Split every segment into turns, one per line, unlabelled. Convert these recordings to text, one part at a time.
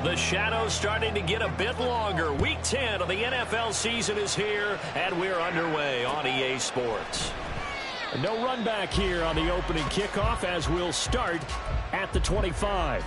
The shadow's starting to get a bit longer. Week 10 of the NFL season is here, and we're underway on EA Sports.
No run back here on the opening kickoff as we'll start at the 25.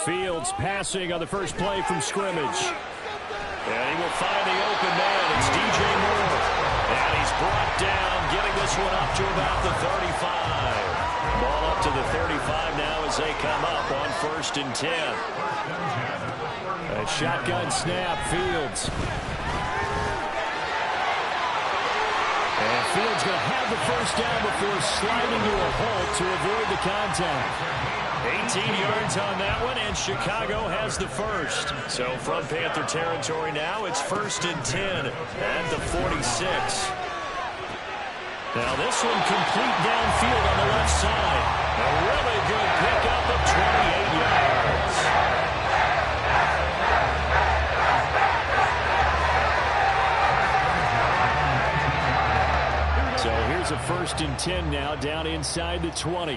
Fields passing on the first play from scrimmage.
And he will find the open man. It's DJ Moore. And he's brought down, getting this one up to about the 35. Ball up to the 35 now as they come up on 1st and 10.
A shotgun snap, Fields. And Fields going to have the first down before sliding to a halt to avoid the contact.
18 yards on that one, and Chicago has the first. So from Panther territory now, it's 1st and 10 at the 46. Now this one complete downfield on the left side. A really good pickup of 28 yards.
So here's a 1st and 10 now down inside the 20.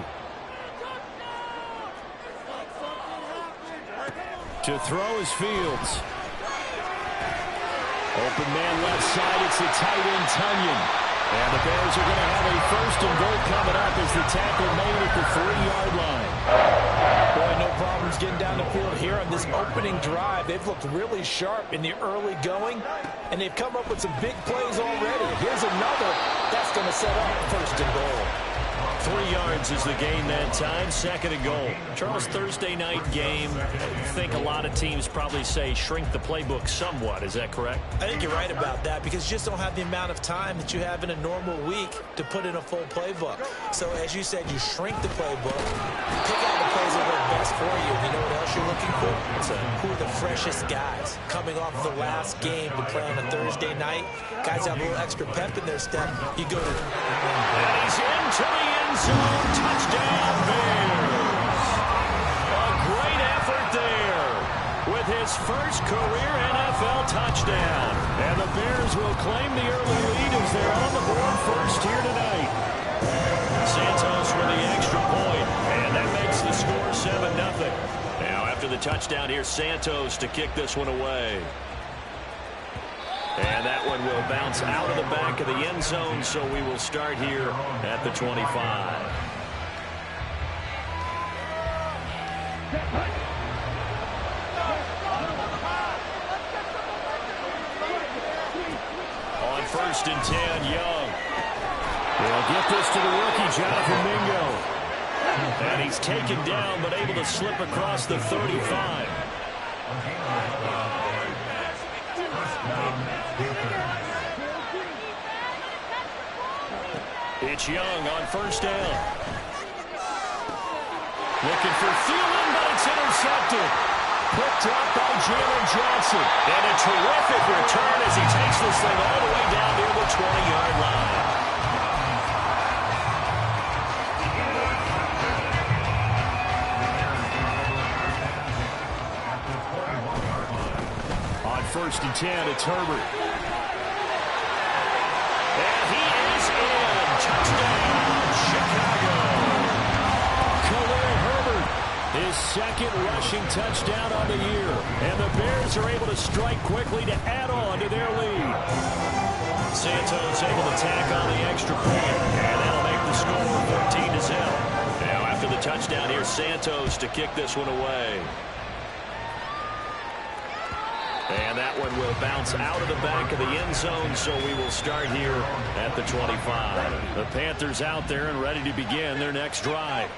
To throw is Fields. Open man left side. It's the tight end, Tunyon. And the Bears are going to have a 1st and goal coming up as the tackle made at the 3-yard line.
Boy, no problems getting down the field here on this opening drive. They've looked really sharp in the early going, and they've come up with some big plays already. Here's another that's going to set up 1st and goal.
3 yards is the gain that time, 2nd and goal. Charles, Thursday night game, I think a lot of teams probably say shrink the playbook somewhat. Is that correct?
I think you're right about that because you just don't have the amount of time that you have in a normal week to put in a full playbook. So as you said, you shrink the playbook, pick out the plays that work best for you. You know what else you're looking for? Who are the freshest guys coming off the last game to play on a Thursday night? Guys have a little extra pep in their step. You go to...
And he's into the end zone. Touchdown, Bears. A great effort there with his first career NFL touchdown. And the Bears will claim the early lead as they're on the board first here tonight. Santos with the extra point, and that makes the score 7-0. Now after the touchdown, here's Santos to kick this one away. And that one will bounce out of the back of the end zone, so we will start here at the 25. On 1st and 10, Young.
They'll get this to the rookie, Jonathan Mingo.
And he's taken down, but able to slip across the 35. It's Young on 1st down. Looking for Thielen, but it's intercepted. Picked up by Jalen Johnson. And a terrific return as he takes this thing all the way down near the 20-yard line.
On 1st and 10, it's Herbert.
And he is in. Touchdown, Chicago.
Khalil Herbert, his 2nd rushing touchdown on the year. And the Bears are able to strike quickly to add on to their lead.
Santos able to tack on the extra point. And that'll make the score 14-0. Now after the touchdown, here's Santos to kick this one away. And that one will bounce out of the back of the end zone, so we will start here at the 25. The Panthers out there and ready to begin their next drive.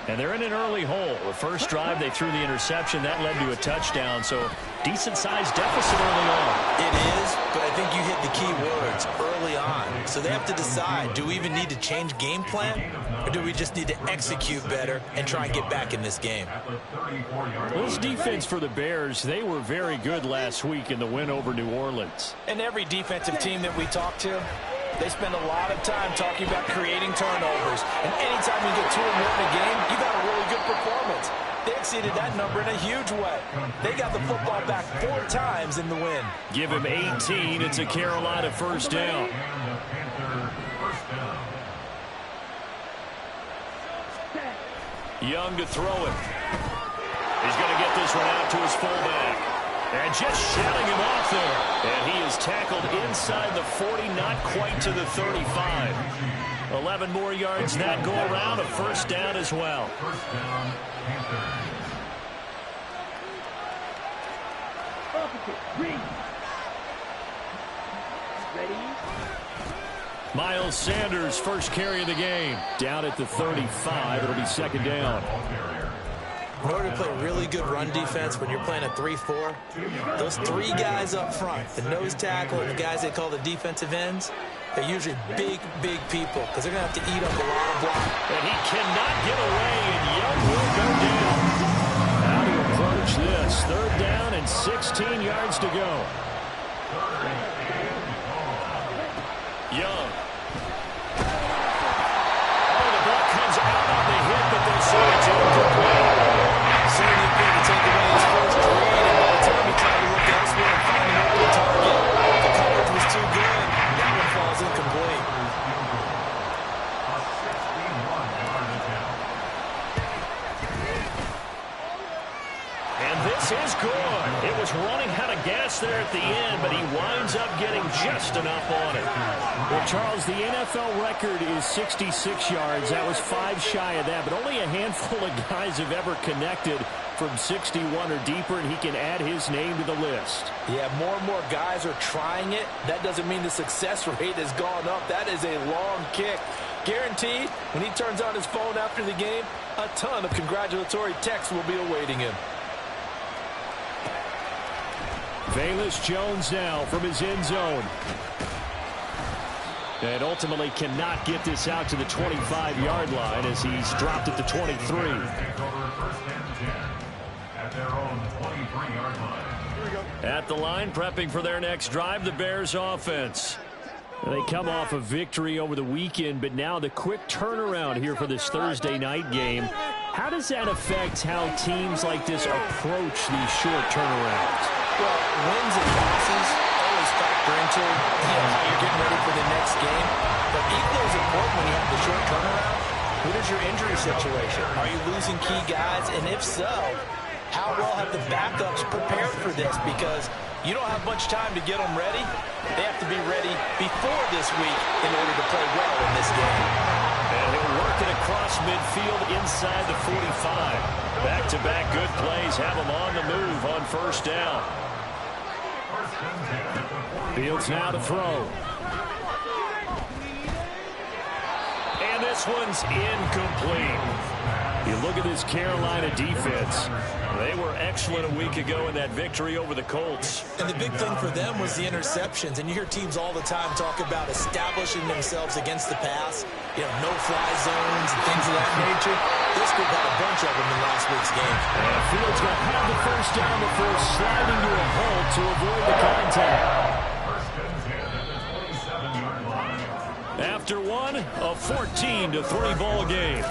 And they're in an early hole. The first drive, they threw the interception. That led to a touchdown, so decent-sized deficit early on.
It is, but I think you hit the key words, early on. So they have to decide, do we even need to change game plan, or do we just need to execute better and try and get back in this game?
This defense for the Bears, they were very good last week in the win over New Orleans.
And every defensive team that we talk to, They spend a lot of time talking about creating turnovers. And anytime you get 2 or more in a game, you got a really good performance. They exceeded that number in a huge way. They got the football back 4 times in the win.
Give him 18. It's a Carolina first down. Young to throw it. He's going to get this one out to his fullback. And just shouting him off there. And he is tackled inside the 40, not quite to the 35. 11 more yards that go around, a first down as well. Miles Sanders, first carry of the game. Down at the 35, it'll be second down.
In order to play really good run defense when you're playing a 3-4, those 3 guys up front, the nose tackle and the guys they call the defensive ends, they're usually big, big people because they're going to have to eat up a lot of block.
And he cannot get away, and Young will go down. How to approach this? Third down and 16 yards to go. Young. Oh, the ball comes out on the hit, but they say it's incomplete.
Saying he couldn't take away his first read, and by the time he tried to look elsewhere and find an open target, the coverage was too good. That one falls incomplete.
And this is good. It was running out of gas there at the end, but he winds up getting just enough on it. Well, Charles, the NFL record is 66 yards. That was 5 shy of that, but only a handful of guys have ever connected from 61 or deeper, and he can add his name to the list.
Yeah, more and more guys are trying it. That doesn't mean the success rate has gone up. That is a long kick. Guaranteed, when he turns on his phone after the game, a ton of congratulatory texts will be awaiting him.
Velus Jones now from his end zone. And ultimately cannot get this out to the 25-yard line as he's dropped at the 23. At the line, prepping for their next drive, the Bears offense. They come off a victory over the weekend, but now the quick turnaround here for this Thursday night game. How does that affect how teams like this approach these short turnarounds?
Well, wins and losses always factor into how you're getting ready for the next game. But equally as important when you have the short turnaround, what is your injury situation? Are you losing key guys? And if so, how well have the backups prepared for this? Because you don't have much time to get them ready. They have to be ready before this week in order to play well in this game.
And he'll work it across midfield inside the 45. Back-to-back good plays have him on the move on first down. Fields now to throw. And this one's incomplete. You look at this Carolina defense. They were excellent a week ago in that victory over the Colts.
And the big thing for them was the interceptions. And you hear teams all the time talk about establishing themselves against the pass. You know, no-fly zones and things of that nature. This group had a bunch of them in last week's game.
And Fields will have the first down before sliding to a halt to avoid the contact. After one, a 14-3 ball game.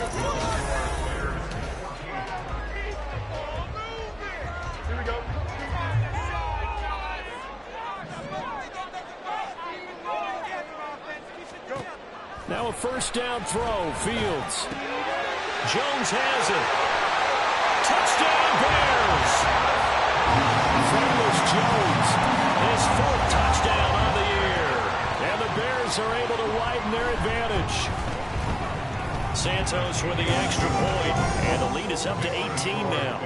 Now a first down throw, Fields. Jones has it. Touchdown Bears! Velus Jones, his 4th touchdown on the year. And the Bears are able to widen their advantage. Santos with the extra point, and the lead is up to 18 now.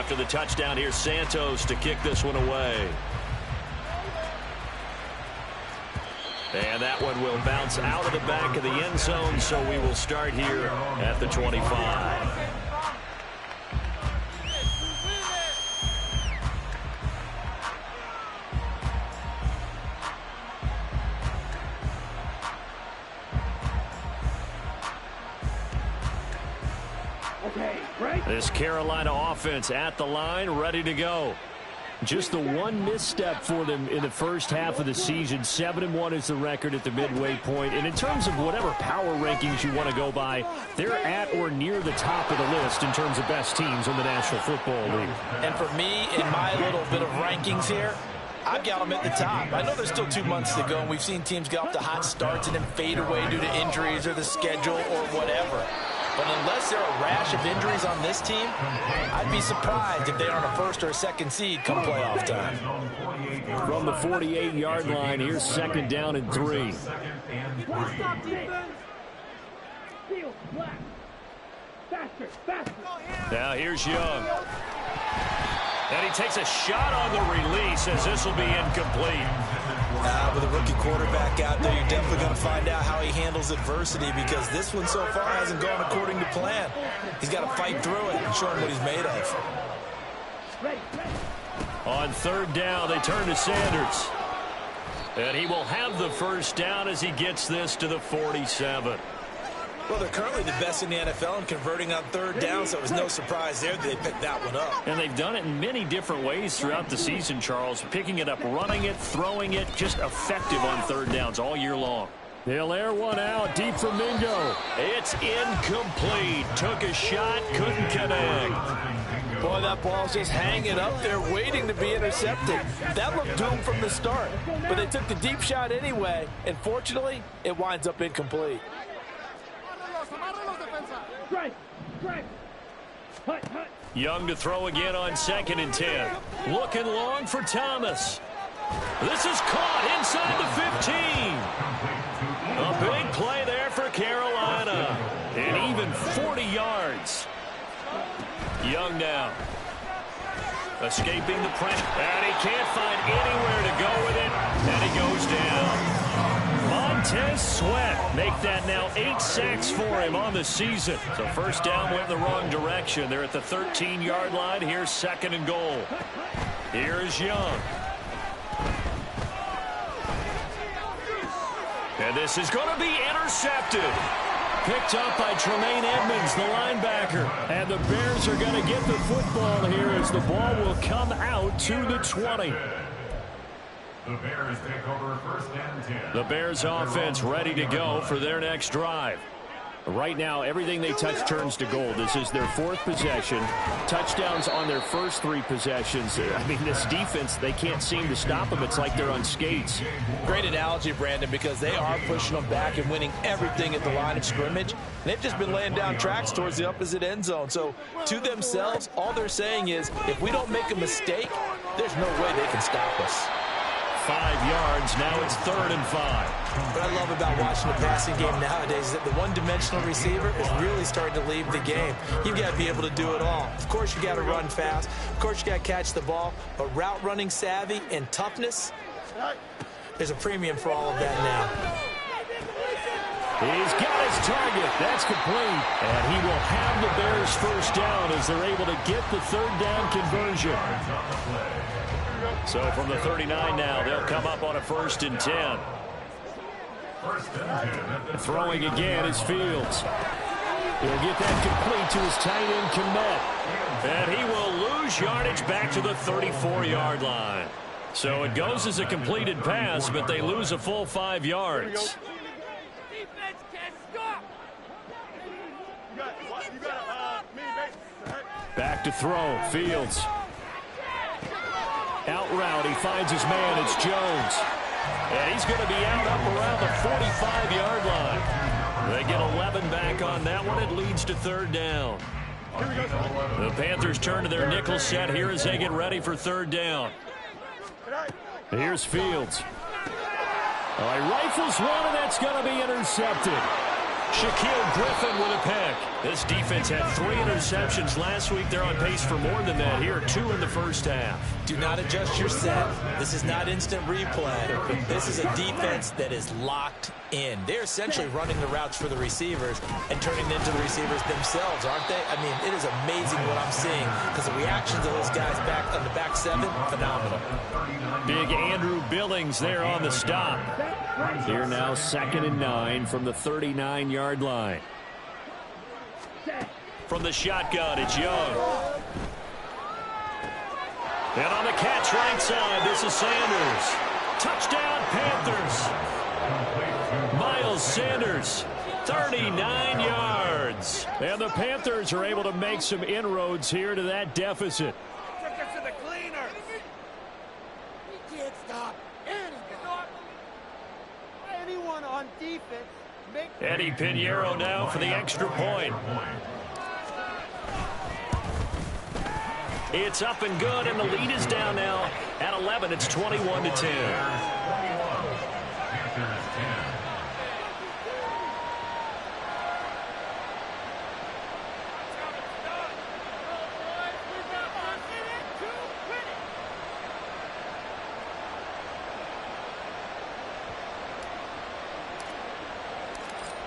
After the touchdown, here's Santos to kick this one away. And that one will bounce out of the back of the end zone, so we will start here at the 25. This Carolina offense at the line, ready to go. Just the one misstep for them in the first half of the season. 7-1 is the record at the midway point. And in terms of whatever power rankings you want to go by, they're at or near the top of the list in terms of best teams in the National Football League.
And for me, in my little bit of rankings here, I've got them at the top. I know there's still 2 months to go, and we've seen teams get off to hot starts and then fade away due to injuries or the schedule or whatever. But unless there are a rash of injuries on this team, I'd be surprised if they aren't a first or a second seed come playoff time.
From the 48-yard line, here's 2nd down and 3. Now here's Young. And he takes a shot on the release as this will be incomplete.
With a rookie quarterback out there, you're definitely going to find out how he handles adversity, because this one so far hasn't gone according to plan. He's got to fight through it and show him what he's made of.
On 3rd down, they turn to Sanders. And he will have the first down as he gets this to the 47.
Well, they're currently the best in the NFL in converting on 3rd down, so it was no surprise there that they picked that one up.
And they've done it in many different ways throughout the season, Charles. Picking it up, running it, throwing it, just effective on 3rd downs all year long. They'll air one out deep from Mingo. It's incomplete. Took a shot, couldn't connect.
Boy, that ball's just hanging up there waiting to be intercepted. That looked doomed from the start, but they took the deep shot anyway, and fortunately, it winds up incomplete.
Young to throw again on 2nd and 10. Looking long for Thomas. This is caught inside the 15. A big play there for Carolina. And even 40 yards. Young now. Escaping the pressure. And he can't find anywhere to go with it. And he goes down. Montez Sweat make that now 8 sacks for him on the season. So first down went in the wrong direction. They're at the 13-yard line. Here's 2nd and goal. Here's Young. And this is going to be intercepted. Picked up by Tremaine Edmonds, the linebacker. And the Bears are going to get the football here as the ball will come out to the 20.
The Bears take over 1st and 10.
The Bears offense ready to go for their next drive. Right now, everything they touch turns to gold. This is their 4th possession. Touchdowns on their first 3 possessions. I mean, this defense, they can't seem to stop them. It's like they're on skates.
Great analogy, Brandon, because they are pushing them back and winning everything at the line of scrimmage. And they've just been laying down tracks towards the opposite end zone. So, to themselves, all they're saying is, if we don't make a mistake, there's no way they can stop us.
5 yards. Now it's 3rd and 5.
What I love about watching the passing game nowadays is that the one-dimensional receiver is really starting to leave the game. You've got to be able to do it all. Of course, you got to run fast. Of course, you got to catch the ball. But route running savvy and toughness, there's a premium for all of that now.
He's got his target. That's complete. And he will have the Bears first down as they're able to get the 3rd down conversion. So from the 39 now, they'll come up on a 1st and 10. Throwing again is Fields. He'll get that complete to his tight end, Kmet. And he will lose yardage back to the 34-yard line. So it goes as a completed pass, but they lose a full 5 yards. Back to throw, Fields. Out route, he finds his man, it's Jones. And he's going to be out up around the 45-yard line. They get 11 back on that one. It leads to 3rd down. The Panthers turn to their nickel set here as they get ready for 3rd down. Here's Fields. He rifles one, and that's going to be intercepted. Shaquille Griffin with a pick. This defense had 3 interceptions last week. They're on pace for more than that here. 2 in the first half.
Do not adjust your set. This is not instant replay. This is a defense that is locked in. They're essentially running the routes for the receivers and turning into the receivers themselves, aren't they? I mean, it is amazing what I'm seeing because the reactions of those guys back on the back 7, phenomenal.
Big Andrew Billings there on the stop. Here now 2nd and 9 from the 39-yard line. From the shotgun, it's Young. And on the catch right side, this is Sanders. Touchdown, Panthers. Miles Sanders, 39 yards. And the Panthers are able to make some inroads here to that deficit.
Took us to the cleaner. He can't stop anyone on defense.
Eddie Pinheiro now for the extra point. It's up and good, and the lead is down now at 11. It's 21-10.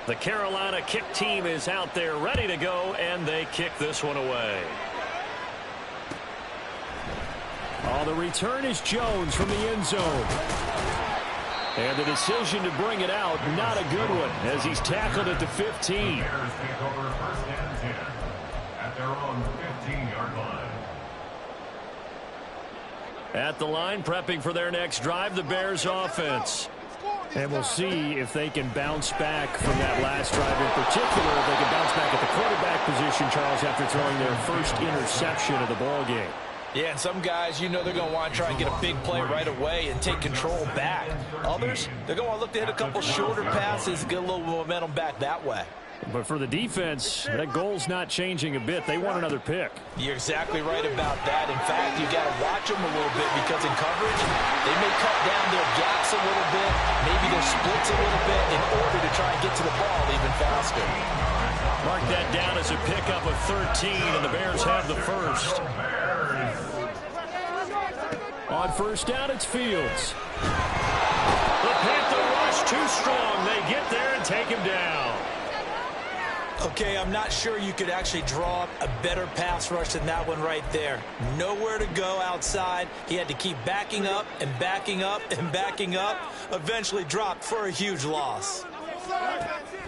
The Carolina kick team is out there ready to go, and they kick this one away. Oh, the return is Jones from the end zone. And the decision to bring it out, not a good one, as he's tackled at the 15.
Bears take over first and 10 at their own 15-yard line.
At the line, prepping for their next drive, the Bears offense. And we'll see if they can bounce back from that last drive in particular. If they can bounce back at the quarterback position, Charles, after throwing their first interception of the ballgame.
Yeah, and some guys, you know, they're going to want to try and get a big play right away and take control back. Others, they're going to look to hit a couple shorter passes, get a little momentum back that way.
But for the defense, that goal's not changing a bit. They want another pick.
You're exactly right about that. In fact, you got to watch them a little bit because in coverage, they may cut down their gaps a little bit, maybe their splits a little bit in order to try and get to the ball even faster.
Mark that down as a pickup of 13, and the Bears have the first. On first down, it's Fields. The Panther rush too strong. They get there and take him down.
Okay, I'm not sure you could actually draw up a better pass rush than that one right there. Nowhere to go outside. He had to keep backing up and backing up and backing up. Eventually dropped for a huge loss.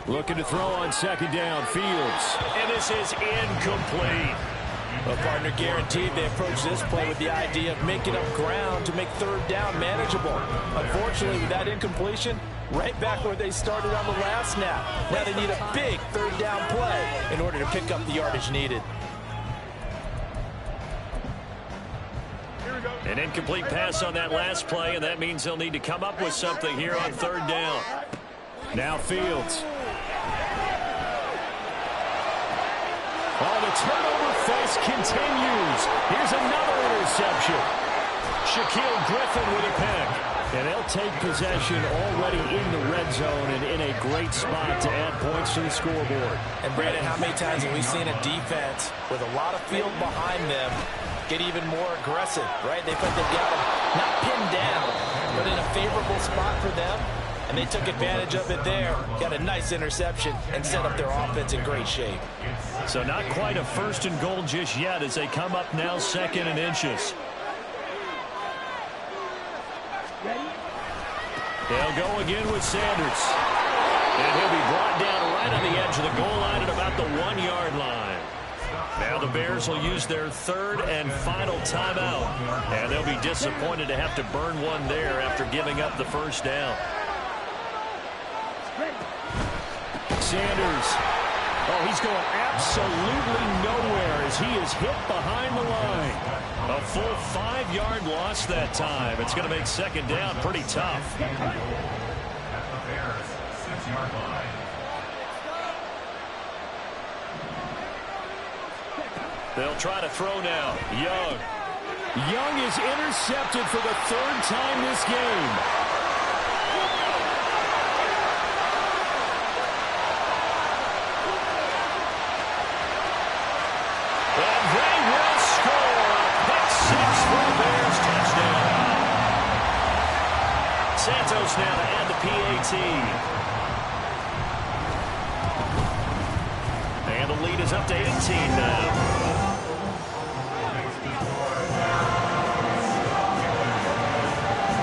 Looking to throw on second down, Fields. And this is incomplete.
Well, partner, guaranteed they approach this play with the idea of making up ground to make third down manageable. Unfortunately, with that incompletion, right back where they started on the last snap. Now they need a big third down play in order to pick up the yardage needed.
An incomplete pass on that last play, and that means they'll need to come up with something here on third down. Now Fields. Oh, the turnover face continues. Here's another interception. Shaquille Griffin with a pick. And they'll take possession already in the red zone and in a great spot to add points to the scoreboard.
And, Brandon, how many times have we seen a defense with a lot of field behind them get even more aggressive, right? They got them not pinned down, but in a favorable spot for them. And they took advantage of it there, got a nice interception, and set up their offense in great shape.
So not quite a first and goal just yet as they come up now second and inches. They'll go again with Sanders. And he'll be brought down right on the edge of the goal line at about the 1-yard line. Now the Bears will use their third and final timeout. And they'll be disappointed to have to burn one there after giving up the first down. Sanders. Oh, he's going absolutely nowhere as he is hit behind the line. A full 5-yard loss that time. It's going to make second down pretty tough.
At the Bears' 6-yard line.
They'll try to throw now. Young. Young is intercepted for the third time this game. Santos now to add the PAT. And the lead is up to 18 now.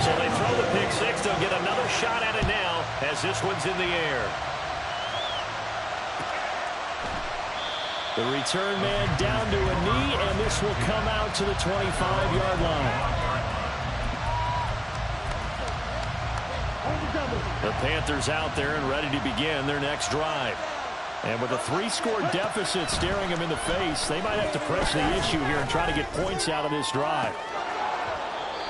So they throw the pick six. They'll get another shot at it now as this one's in the air. The return man down to a knee, and this will come out to the 25-yard line. The Panthers out there and ready to begin their next drive. And with a 3-score deficit staring them in the face, they might have to press the issue here and try to get points out of this drive.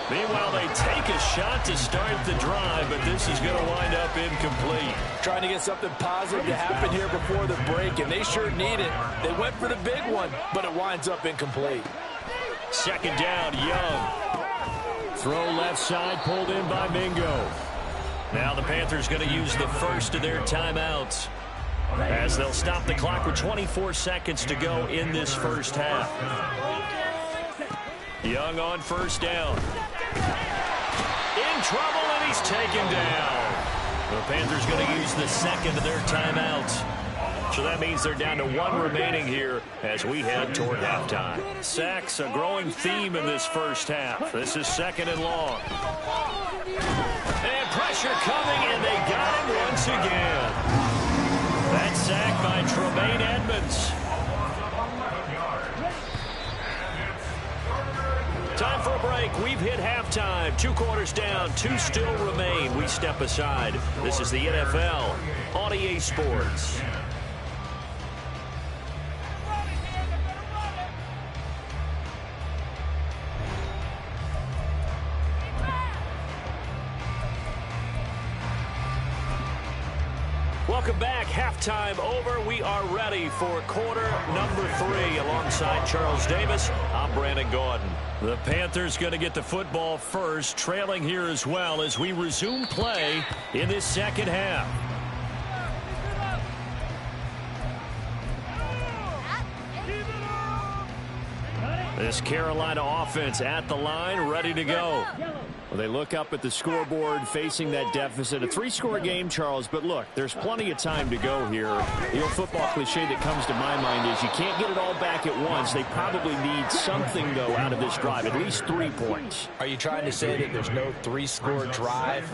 Meanwhile, they take a shot to start the drive, but this is going to wind up incomplete.
Trying to get something positive to happen here before the break, and they sure need it. They went for the big one, but it winds up incomplete.
Second down, Young. Throw left side, pulled in by Mingo. Now the Panthers going to use the first of their timeouts, as they'll stop the clock with 24 seconds to go in this first half. Young on first down. In trouble, and he's taken down. The Panthers going to use the second of their timeouts. So that means they're down to 1 remaining here as we head toward halftime. Sacks, a growing theme in this first half. This is 2nd and long. And pressure coming, and they got him once again. That sack by Tremaine Edmonds. Time for a break. We've hit halftime. 2 quarters down. 2 still remain. We step aside. This is the NFL on EA Sports. Welcome back. Halftime over. We are ready for quarter number 3. Alongside Charles Davis, I'm Brandon Gaudin. The Panthers going to get the football first, trailing here as well as we resume play in this second half. This Carolina offense at the line, ready to go. Well, they look up at the scoreboard facing that deficit. A 3-score game, Charles, but look, there's plenty of time to go here. The old football cliche that comes to my mind is you can't get it all back at once. They probably need something, though, out of this drive, at least 3 points.
Are you trying to say that there's no 3-score drive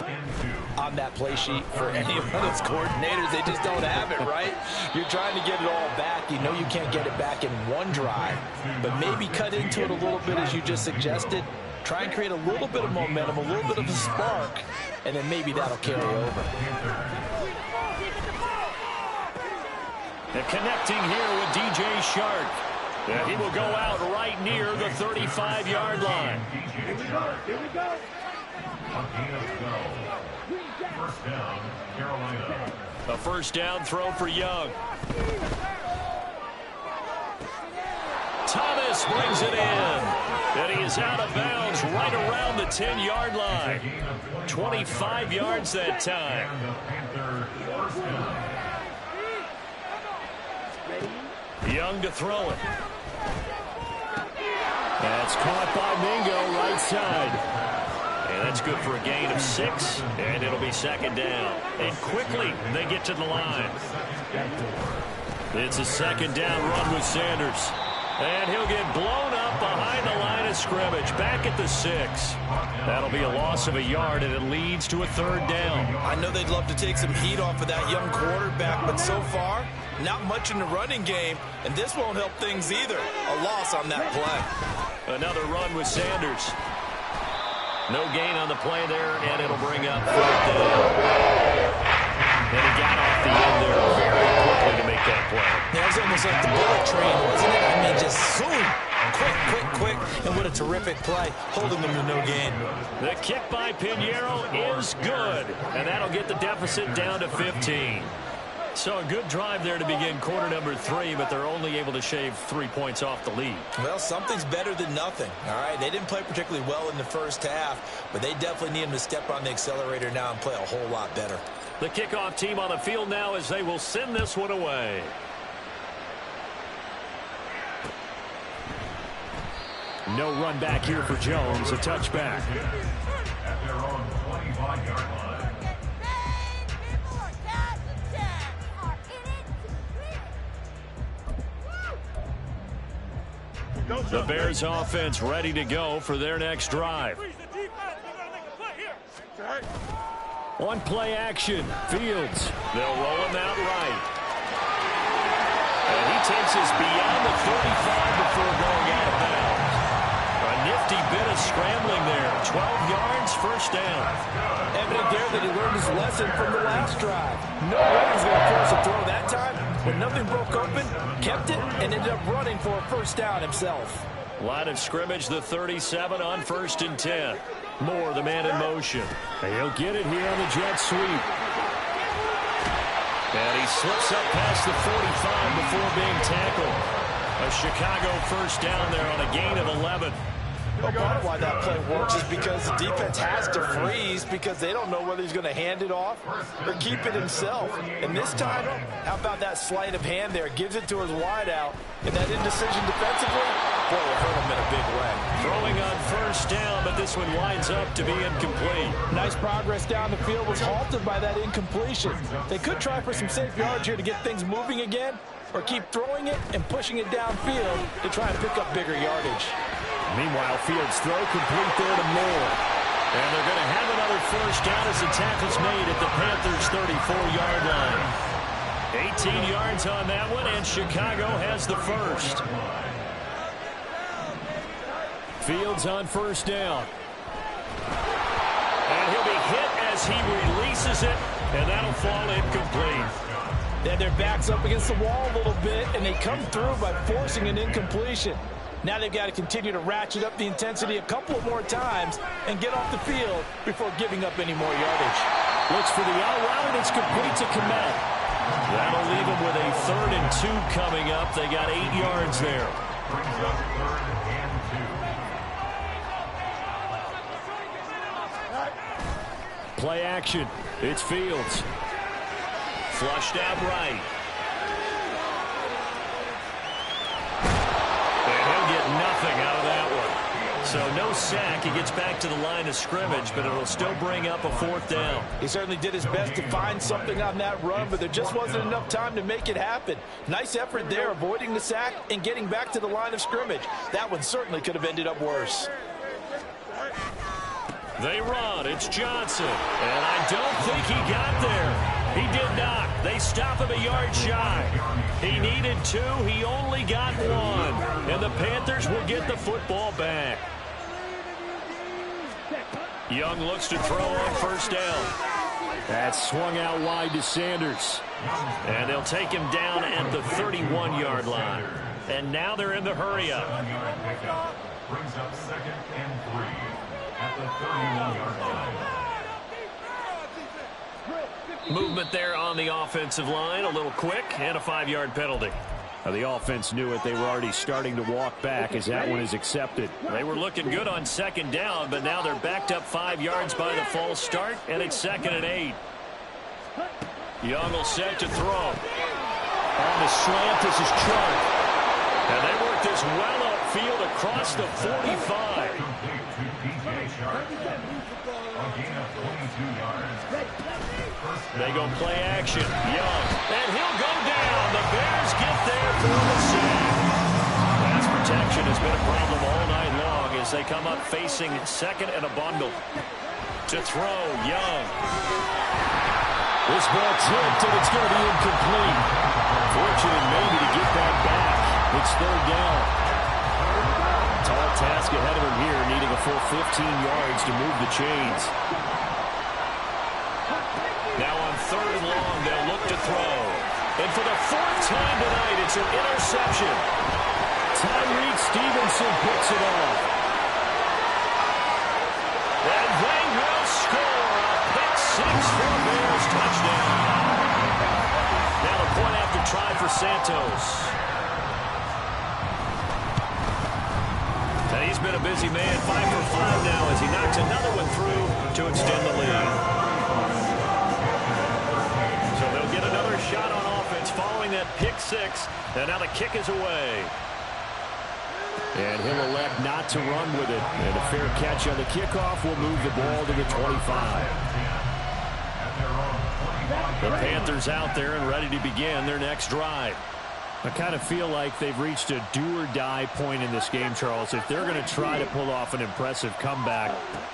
on that play sheet for any of those coordinators? They just don't have it, right? You're trying to get it all back. You know you can't get it back in one drive, but maybe cut into it a little bit as you just suggested. Try and create a little bit of momentum, a little bit of a spark, and then maybe that'll carry over.
And connecting here with DJ Shark. And he will go out right near the 35-yard line.
Here we go. First down, Carolina.
A first down throw for Young. Thomas brings it in. And he is out of bounds right around the 10-yard line. 25 yards that time. Young to throw it. That's caught by Mingo right side. And that's good for a gain of 6. And it'll be second down. And quickly they get to the line. It's a second down run with Sanders. And he'll get blown up behind the line of scrimmage, back at the 6. That'll be a loss of a yard, and it leads to a third down.
I know they'd love to take some heat off of that young quarterback, but so far, not much in the running game, and this won't help things either. A loss on that play.
Another run with Sanders. No gain on the play there, and it'll bring up fourth down. And he got off the end there very quickly to make that play.
Yeah, it was almost like the bullet train, wasn't it? I mean, just zoom. Quick. And what a terrific play, holding them to no gain.
The kick by Pinheiro is good. And that'll get the deficit down to 15. So a good drive there to begin quarter number 3, but they're only able to shave 3 points off the lead.
Well, something's better than nothing, all right? They didn't play particularly well in the first half, but they definitely need them to step on the accelerator now and play a whole lot better.
The kickoff team on the field now as they will send this one away. No run back here for Jones, a touchback.
At their own 25-yard line.
The Bears offense ready to go for their next drive. On play action, Fields. They'll roll him out right. And he takes us beyond the 35 before going out of bounds. A nifty bit of scrambling there. 12 yards, first down.
Evident there that he learned his lesson from the last drive. No way he was going to force a throw that time, but nothing broke open, kept it, and ended up running for a first down himself.
Line of scrimmage, the 37 on 1st and 10. Moore, the man in motion. And he'll get it here on the jet sweep. And he slips up past the 45 before being tackled. A Chicago first down there on a gain of 11.
Well, part of why that play works is because the defense has to freeze because they don't know whether he's going to hand it off or keep it himself. And this time, how about that sleight of hand there? Gives it to his wideout. And that indecision defensively, boy, it hurt him in a big way.
Throwing on first down, but this one winds up to be incomplete.
Nice progress down the field was halted by that incompletion. They could try for some safe yards here to get things moving again, or keep throwing it and pushing it downfield to try and pick up bigger yardage.
Meanwhile, Fields throw complete there to Moore. And they're going to have another first down as the tackle's made at the Panthers' 34-yard line. 18 yards on that one, and Chicago has the first. Fields on first down. And he'll be hit as he releases it, and that'll fall incomplete.
Then their back's up against the wall a little bit, and they come through by forcing an incompletion. Now they've got to continue to ratchet up the intensity a couple of more times and get off the field before giving up any more yardage.
Looks for the out route, and it's complete to Komet. That'll leave them with a 3rd and 2 coming up. They got 8 yards there.
Brings up 3rd and 2.
Play action. It's Fields. Flushed out right. And he'll get nothing out of that one. So no sack. He gets back to the line of scrimmage, but it'll still bring up a 4th down.
He certainly did his best to find something on that run, but there just wasn't enough time to make it happen. Nice effort there, avoiding the sack and getting back to the line of scrimmage. That one certainly could have ended up worse.
They run. It's Johnson. And I don't think he got there. He did not. They stop him a yard shy. He needed 2. He only got 1. And the Panthers will get the football back. Young looks to throw on first down. That's swung out wide to Sanders. And they'll take him down at the 31-yard line. And now they're in the hurry-up.
Brings up 2nd and 3 at the 31-yard line.
Movement there on the offensive line, a little quick, and a 5-yard penalty. Now, the offense knew it. They were already starting to walk back as that one is accepted. They were looking good on 2nd down, but now they're backed up 5 yards by the false start, and it's 2nd and 8. Young will set to throw. On the slant, this is Chark. And they work this well upfield across the 45. They go play action. Young. And he'll go down. The Bears get there for the sack. Pass protection has been a problem all night long as they come up facing 2nd and a bundle. To throw, Young. This ball tipped, and it's going to be incomplete. Fortunate maybe to get that back. It's 3rd down. Tall task ahead of him here, needing a full 15 yards to move the chains. Now on 3rd and long, they'll look to throw. And for the 4th time tonight, it's an interception. Tyreek Stevenson picks it off. And they will score a pick 6 for Bears touchdown. Now the point after try for Santos. And he's been a busy man, 5 for 5 now as he knocks another one through to extend the lead. So they'll get another shot on offense following that pick 6, and now the kick is away. And he'll elect not to run with it. And a fair catch on the kickoff will move the ball to the 25. The Panthers out there and ready to begin their next drive. I kind of feel like they've reached a do-or-die point in this game, Charles. If they're going to try to pull off an impressive comeback,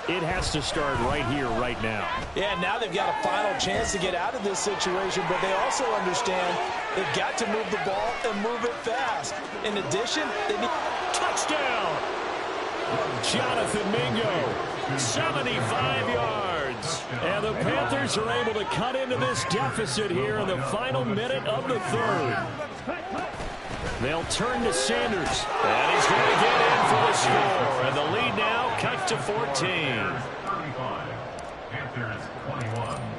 it has to start right here, right now.
Yeah, now they've got a final chance to get out of this situation, but they also understand they've got to move the ball and move it fast. In addition, they need...
Touchdown! Jonathan Mingo, 75 yards. And the Panthers are able to cut into this deficit here in the final minute of the third. They'll turn to Sanders. And he's going to get in for the score. And the lead now cut to 14.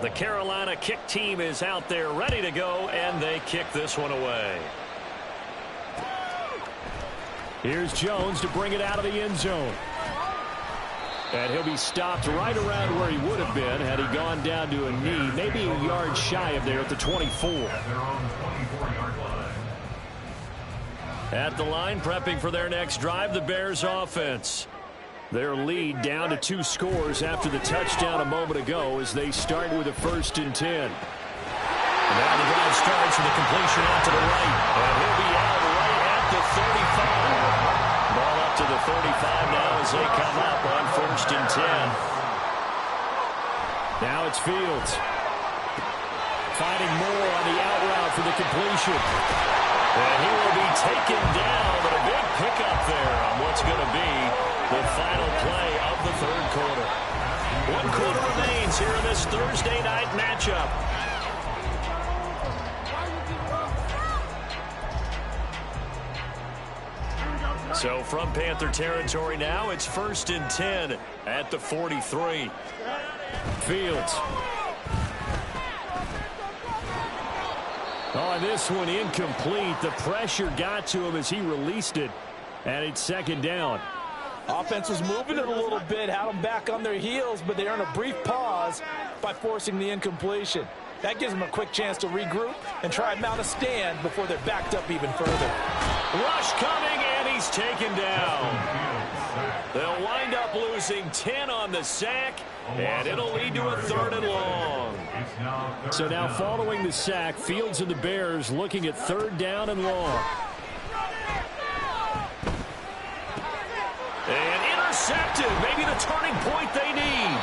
The Carolina kick team is out there ready to go, and they kick this one away. Here's Jones to bring it out of the end zone. And he'll be stopped right around where he would have been had he gone down to a knee, maybe a yard shy of there at the 24. At the line, prepping for their next drive, the Bears offense. Their lead down to 2 scores after the touchdown a moment ago as they start with a 1st and 10. And now the drive starts with a completion out to the right. And he'll be out right at the 35. Ball up to the 35 now as they come up on 1st and 10. Now it's Fields. Finding more on the out route for the completion. And he will be taken down, but a big pickup there on what's going to be the final play of the third quarter. 1 quarter remains here in this Thursday night matchup. So from Panther territory now, it's 1st and 10 at the 43. Fields. Oh, this one incomplete. The pressure got to him as he released it, and it's 2nd down.
Offense was moving it a little bit, had them back on their heels, but they earn a brief pause by forcing the incompletion. That gives them a quick chance to regroup and try and mount a stand before they're backed up even further.
Rush coming, and he's taken down. They'll wind up losing 10 on the sack, and it'll lead to a 3rd and long. So now following the sack, Fields and the Bears looking at 3rd down and long. And intercepted, maybe the turning point they need.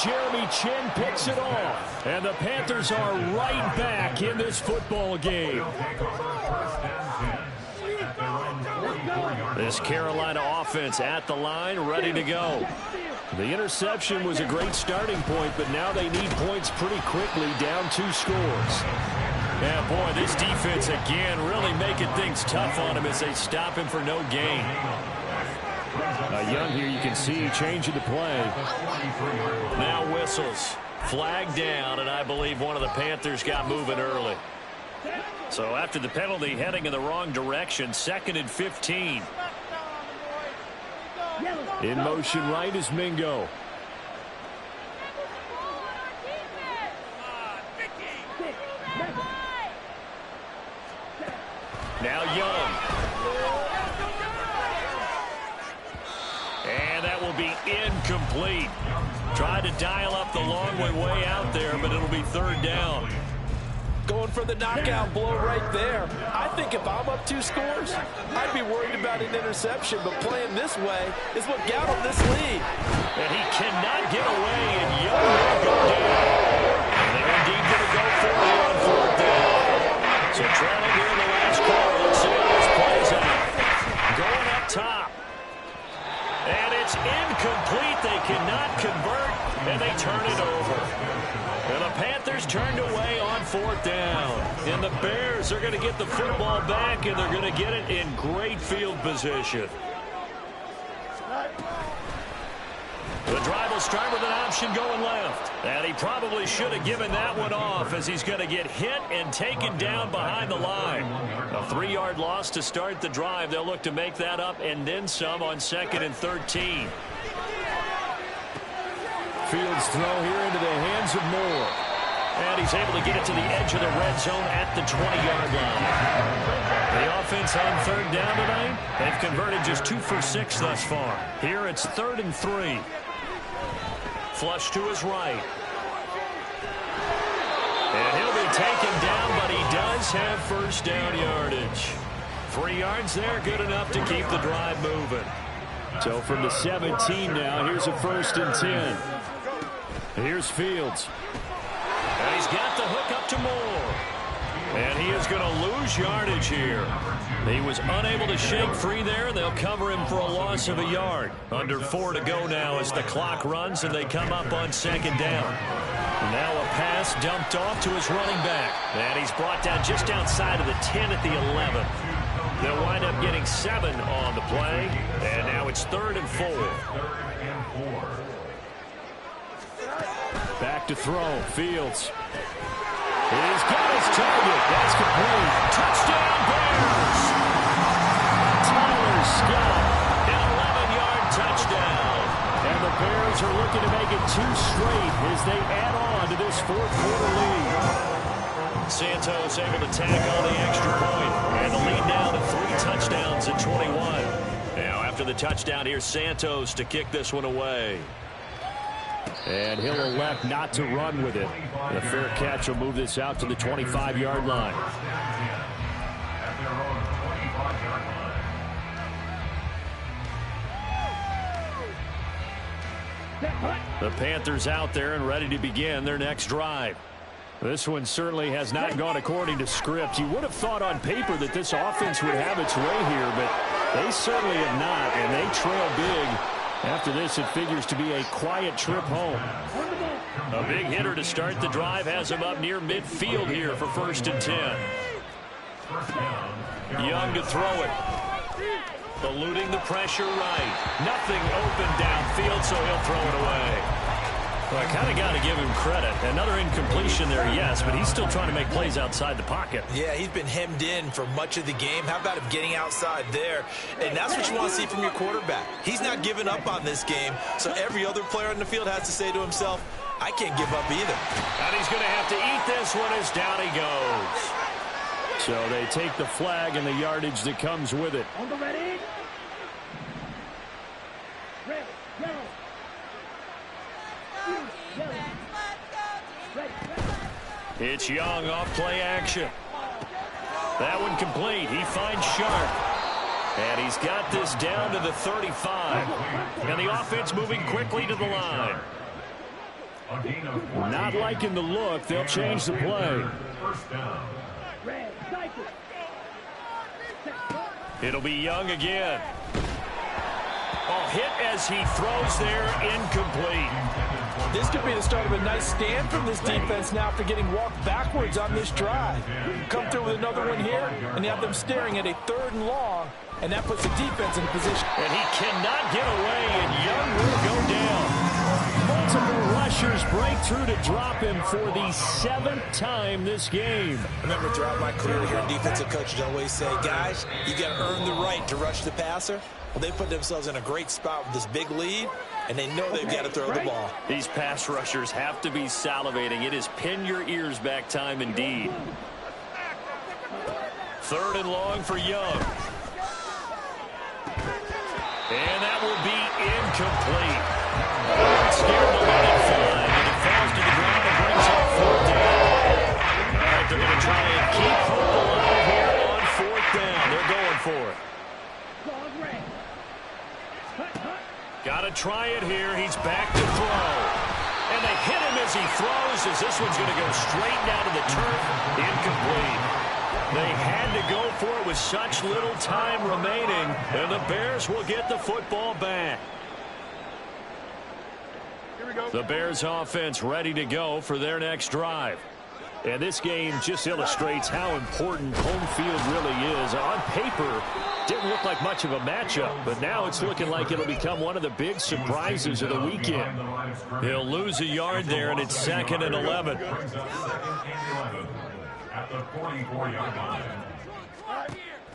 Jeremy Chin picks it off, and the Panthers are right back in this football game. This Carolina offense at the line, ready to go. The interception was a great starting point, but now they need points pretty quickly, down 2 scores. Yeah, boy, this defense again really making things tough on him as they stop him for no gain. Young here, you can see changing the play. Now whistles. Flag down, and I believe one of the Panthers got moving early. So after the penalty, heading in the wrong direction, 2nd and 15. In motion right is Mingo. Now Young. And that will be incomplete. Tried to dial up the long way out there, but it'll be 3rd down.
Going for the knockout blow right there. I think if I'm up 2 scores, I'd be worried about an interception, but playing this way is what got him this lead.
And he cannot get away, and Young will go down. And they're indeed going to go for it on 4th down. So trailing here in the last quarter, let's see how this plays out. Going up top. And it's incomplete. They cannot convert, and they turn it over. And the Panthers turned away on 4th down. And the Bears are going to get the football back, and they're going to get it in great field position. The drive will start with an option going left. And he probably should have given that one off as he's going to get hit and taken down behind the line. A 3-yard loss to start the drive. They'll look to make that up and then some on 2nd and 13. Fields throw here into the hands of Moore. And he's able to get it to the edge of the red zone at the 20-yard line. The offense on 3rd down tonight, they've converted just 2 for 6 thus far. Here it's 3rd and 3. Flush to his right. And he'll be taken down, but he does does have first down yardage. 3 yards there, good enough to keep the drive moving. So from the 17 now, here's a 1st and 10. Here's Fields. And he's got the hook up to Moore. And he is going to lose yardage here. He was unable to shake free there. They'll cover him for a loss of a yard. Under 4 to go now as the clock runs and they come up on 2nd down. Now a pass dumped off to his running back. And he's brought down just outside of the 10 at the 11. They'll wind up getting 7 on the play. And now it's 3rd and 4. Back to throw. Fields. He's got his target. That's complete. Touchdown, Bears! Tyler Scott, an 11-yard touchdown. And the Bears are looking to make it 2 straight as they add on to this 4th-quarter lead. Santos able to tack on the extra point. And the lead now to 3 touchdowns at 21. Now after the touchdown, here's Santos to kick this one away. And he'll elect not to run with it. The fair catch will move this out to the 25-yard line. The Panthers out there and ready to begin their next drive. This one certainly has not gone according to script. You would have thought on paper that this offense would have its way here, but they certainly have not, and they trail big. After this, it figures to be a quiet trip home. A big hitter to start the drive has him up near midfield here for 1st and 10. Young to throw it. Eluding the pressure right. Nothing open downfield, so he'll throw it away. Well, I kind of got to give him credit. Another incompletion there, yes, but he's still trying to make plays outside the pocket.
Yeah, he's been hemmed in for much of the game. How about him getting outside there? And that's what you want to see from your quarterback. He's not giving up on this game, so every other player on the field has to say to himself, I can't give up either.
And he's going to have to eat this one as down he goes. So they take the flag and the yardage that comes with it.
On the ready. Ready, go.
It's Young off play action. That one complete. He finds Sharp. And he's got this down to the 35. And the offense moving quickly to the line. Not liking the look. They'll change the play. It'll be Young again. Oh, hit as he throws there, incomplete.
This could be the start of a nice stand from this defense now after getting walked backwards on this drive. Come through with another one here, and you have them staring at a 3rd and long, and that puts the defense in position.
And he cannot get away, and Young will go down. Multiple rushers break through to drop him for the 7th time this game.
I remember throughout my career here, defensive coaches always say, guys, you got to earn the right to rush the passer. Well, they put themselves in a great spot with this big lead, and they know they've got to throw the ball.
These pass rushers have to be salivating. It is pin your ears back time indeed. 3rd and long for Young. And that will be incomplete. Scared to let it fly, and it falls to the ground and brings up 4th down. All right, they're going to try and keep hope alive here on 4th down. They're going for it. Got to try it here. He's back to throw. And they hit him as he throws, as this one's going to go straight down to the turf. Incomplete. They had to go for it with such little time remaining, and the Bears will get the football back. The Bears offense ready to go for their next drive. And this game just illustrates how important home field really is. On paper, didn't look like much of a matchup, but now it's looking like it'll become one of the big surprises of the weekend. He'll lose a yard there, and it's 2nd and 11.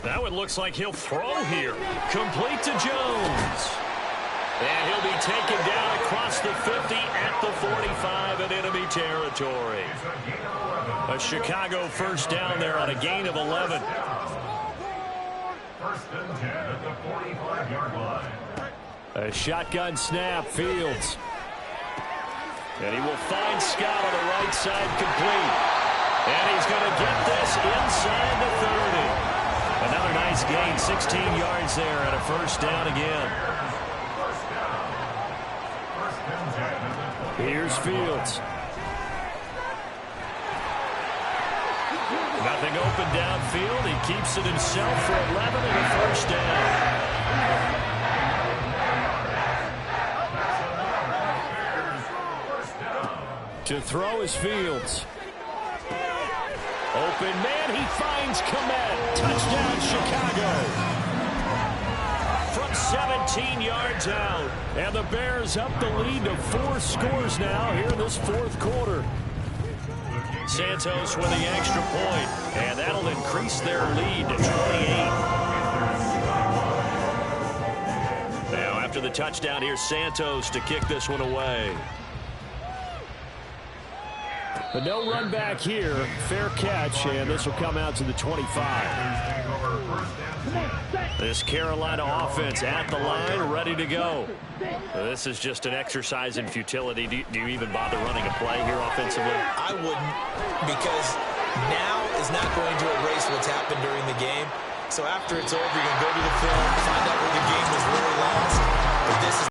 That one looks like he'll throw here. Complete to Jones. And he'll be taken down across the 50 at the 45 in enemy territory. A Chicago 1st down there on a gain of 11.
1st and 10 at the 45-yard line.
A shotgun snap, Fields. And he will find Scott on the right side, complete. And he's going to get this inside the 30. Another nice gain, 16 yards there, and a first down again. Here's Fields. Nothing open downfield. He keeps it himself for 11 and a first down. To throw is Fields. Open man, he finds Komet. Touchdown, Chicago. From 17 yards out. And the Bears up the lead to 4 scores now here in this fourth quarter. Santos with the extra point, and that'll increase their lead to 28. Now after the touchdown, here's Santos to kick this one away. But no run back here. Fair catch, and this will come out to the 25. This Carolina offense at the line, ready to go. This is just an exercise in futility. Do you even bother running a play here offensively?
I wouldn't, because now is not going to erase what's happened during the game. So after it's over, you're going to go to the film, find out where the game was really lost. But this is